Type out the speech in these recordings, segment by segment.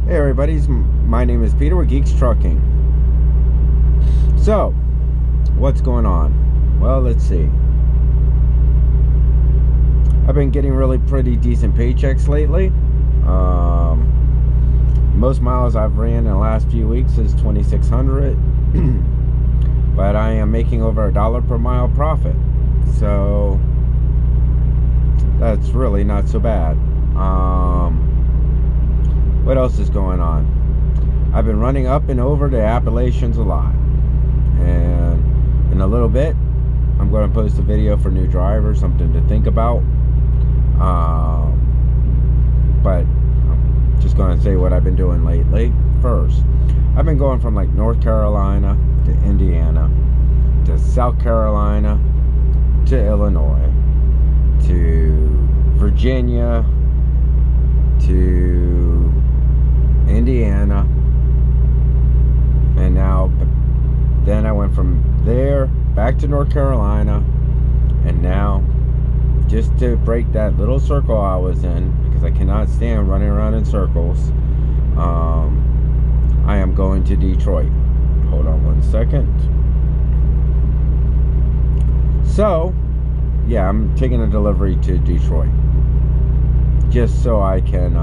Hey everybody, my name is Peter with Geeks Trucking. So, what's going on? Well, let's see. I've been getting really pretty decent paychecks lately. Most miles I've ran in the last few weeks is 2,600. But I am making over $1 per mile profit. So, that's really not so bad. What else is going on? I've been running up and over the Appalachians a lot. And in a little bit, I'm going to post a video for new drivers, something to think about. But I'm just going to say what I've been doing lately. First, I've been going from like North Carolina to Indiana to South Carolina to Illinois to Virginia to Indiana, and then I went from there back to North Carolina, and now, just to break that little circle I was in, because I cannot stand running around in circles, I am going to Detroit. Hold on one second. So, yeah, I'm taking a delivery to Detroit, just so I can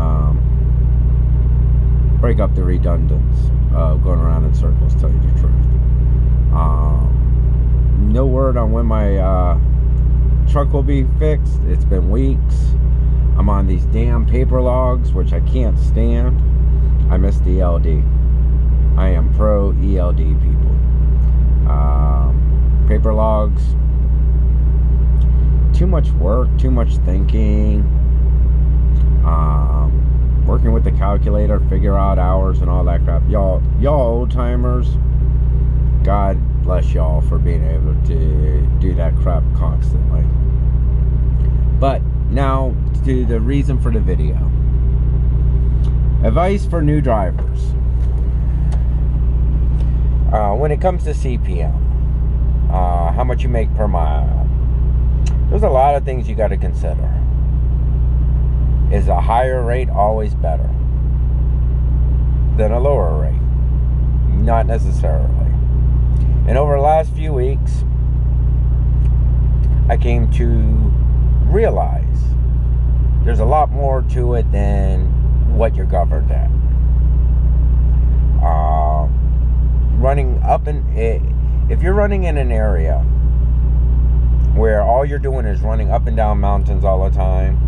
break up the redundance of going around in circles, tell you the truth. No word on when my truck will be fixed. It's been weeks. I'm on these damn paper logs, which I can't stand. I miss the ELD. I am pro ELD, people. Paper logs, too much work, too much thinking. Working with the calculator, figure out hours and all that crap. Y'all old timers, God bless y'all for being able to do that crap constantly. But now to the reason for the video. Advice for new drivers. When it comes to CPM, how much you make per mile, there's a lot of things you got to consider. Is a higher rate always better than a lower rate? Not necessarily. And over the last few weeks, I came to realize there's a lot more to it than what you're governed at. If you're running in an area where all you're doing is running up and down mountains all the time,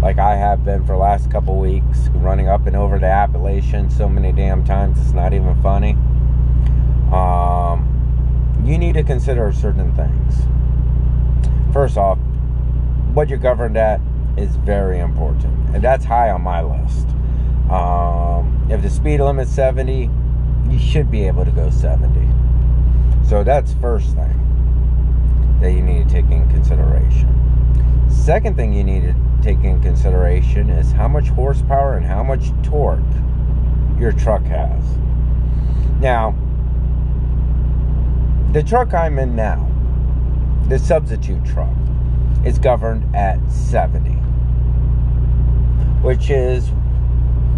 like I have been for the last couple weeks, running up and over the Appalachians so many damn times it's not even funny. You need to consider certain things. First off, what you're governed at is very important, and that's high on my list. If the speed limit's 70, you should be able to go 70. So that's first thing that you need to take in consideration. Second thing you need to take in consideration is how much horsepower and how much torque your truck has. Now, the truck I'm in now, the substitute truck, is governed at 70, which is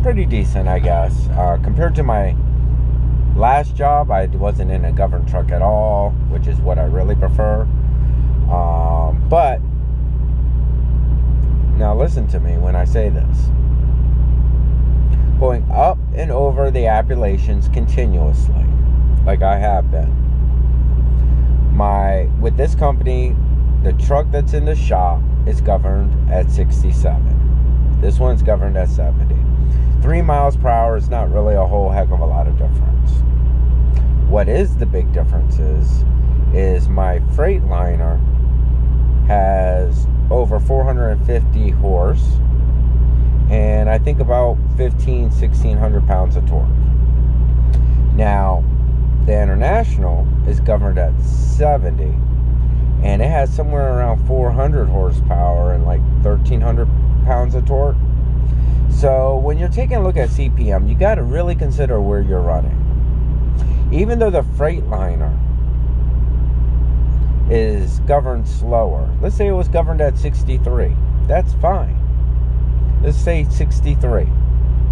pretty decent, I guess. Compared to my last job, I wasn't in a governed truck at all, which is what I really prefer. But now listen to me when I say this. Going up and over the Appalachians continuously, like I have been. With this company, the truck that's in the shop is governed at 67. This one's governed at 70. 3 miles per hour is not really a whole heck of a lot of difference. What is the big difference is my Freightliner has over 450 horse, and I think about 1,600 pounds of torque. Now, the International is governed at 70, and it has somewhere around 400 horsepower and like 1,300 pounds of torque. So when you're taking a look at CPM, you got to really consider where you're running. Even though the Freightliner is governed slower. Let's say it was governed at 63. That's fine. Let's say 63.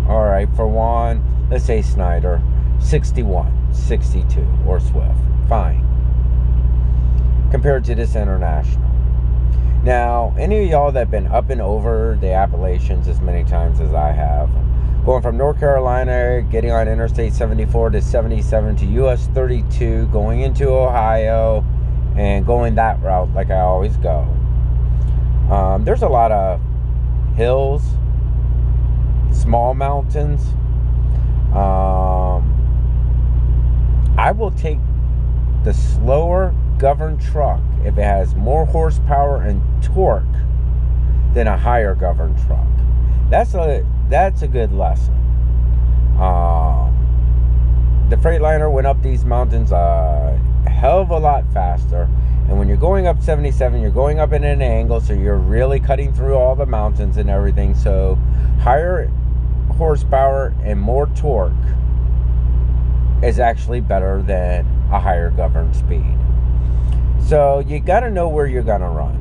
All right, for one, let's say Snyder, 61, 62, or Swift. Fine. Compared to this International. Now, any of y'all that have been up and over the Appalachians as many times as I have, going from North Carolina, getting on Interstate 74 to 77 to US 32, going into Ohio, and going that route like I always go. There's a lot of hills, small mountains. I will take the slower governed truck if it has more horsepower and torque than a higher governed truck. That's a good lesson. The Freightliner went up these mountains a hell of a lot faster, and when you're going up 77, you're going up in an angle, so you're really cutting through all the mountains and everything. So higher horsepower and more torque is actually better than a higher governed speed. So you got to know where you're going to run.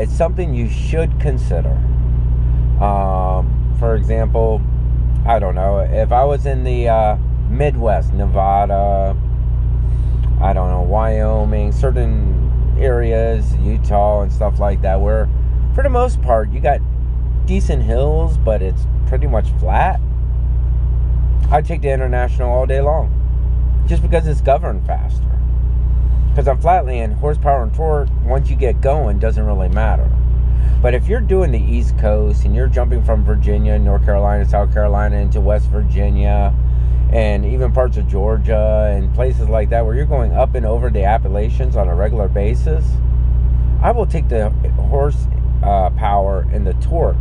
It's something you should consider. For example, I don't know, if I was in the Midwest, Nevada, I don't know, Wyoming, certain areas, Utah and stuff like that, where for the most part you got decent hills, but it's pretty much flat, I'd take the International all day long, just because it's governed faster. Because on flatland, horsepower and torque, once you get going, doesn't really matter. But if you're doing the East Coast and you're jumping from Virginia, North Carolina, South Carolina into West Virginia, and even parts of Georgia and places like that where you're going up and over the Appalachians on a regular basis, I will take the horse power and the torque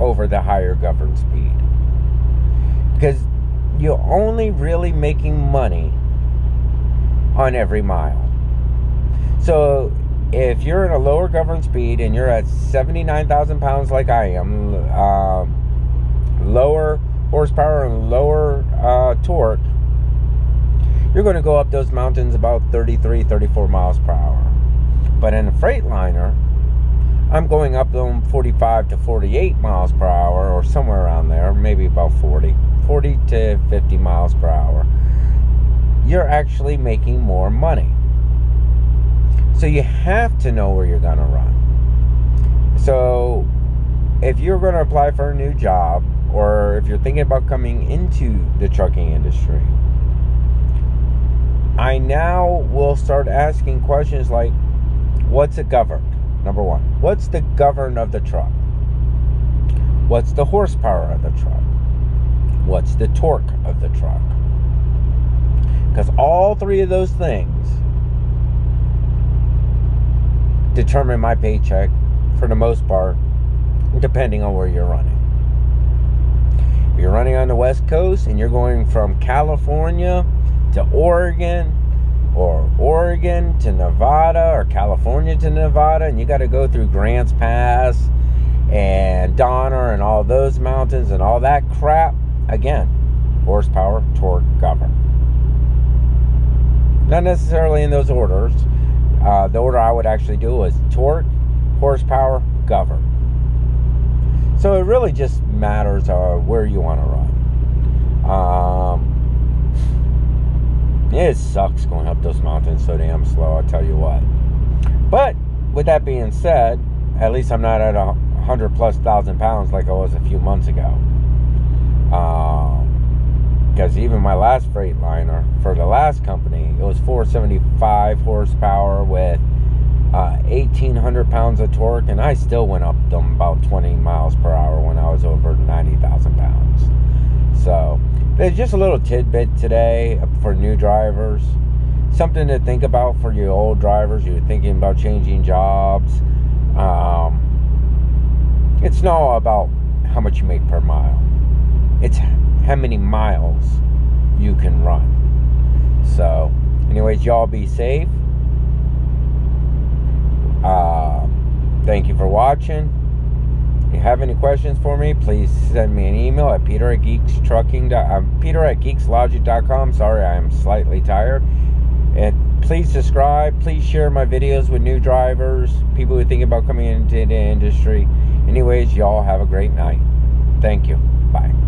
over the higher governed speed. Because you're only really making money on every mile. So if you're in a lower governed speed and you're at 79,000 pounds like I am, lower horsepower and lower torque, you're going to go up those mountains about 33, 34 miles per hour. But in a Freightliner, I'm going up them 45 to 48 miles per hour, or somewhere around there, maybe about 40 to 50 miles per hour. You're actually making more money. So you have to know where you're going to run. So if you're going to apply for a new job, or if you're thinking about coming into the trucking industry, I now will start asking questions like, what's it governed? Number one, what's the govern of the truck? What's the horsepower of the truck? What's the torque of the truck? Because all three of those things determine my paycheck for the most part, depending on where you're running. If you're running on the West Coast and you're going from California to Oregon, or Oregon to Nevada, or California to Nevada, and you got to go through Grants Pass and Donner and all those mountains and all that crap, again, horsepower, torque, govern. Not necessarily in those orders. The order I would actually do is torque, horsepower, govern. So it really just matters where you want to run. It sucks going up those mountains so damn slow, I'll tell you what. But with that being said, at least I'm not at 100,000+ pounds like I was a few months ago. Because even my last Freightliner for the last company, it was 475 horsepower with 1,800 pounds of torque, and I still went up them about 20 miles per hour when I was over 90,000 pounds. So there's just a little tidbit today for new drivers, something to think about for you old drivers. You're thinking about changing jobs. It's not all about how much you make per mile. It's how many miles you can run. So anyways, y'all be safe. Thank you for watching. If you have any questions for me, please send me an email at peter@geekslogic.com. Sorry, I am slightly tired. And please subscribe. Please share my videos with new drivers, people who think about coming into the industry. Anyways, y'all have a great night. Thank you. Bye.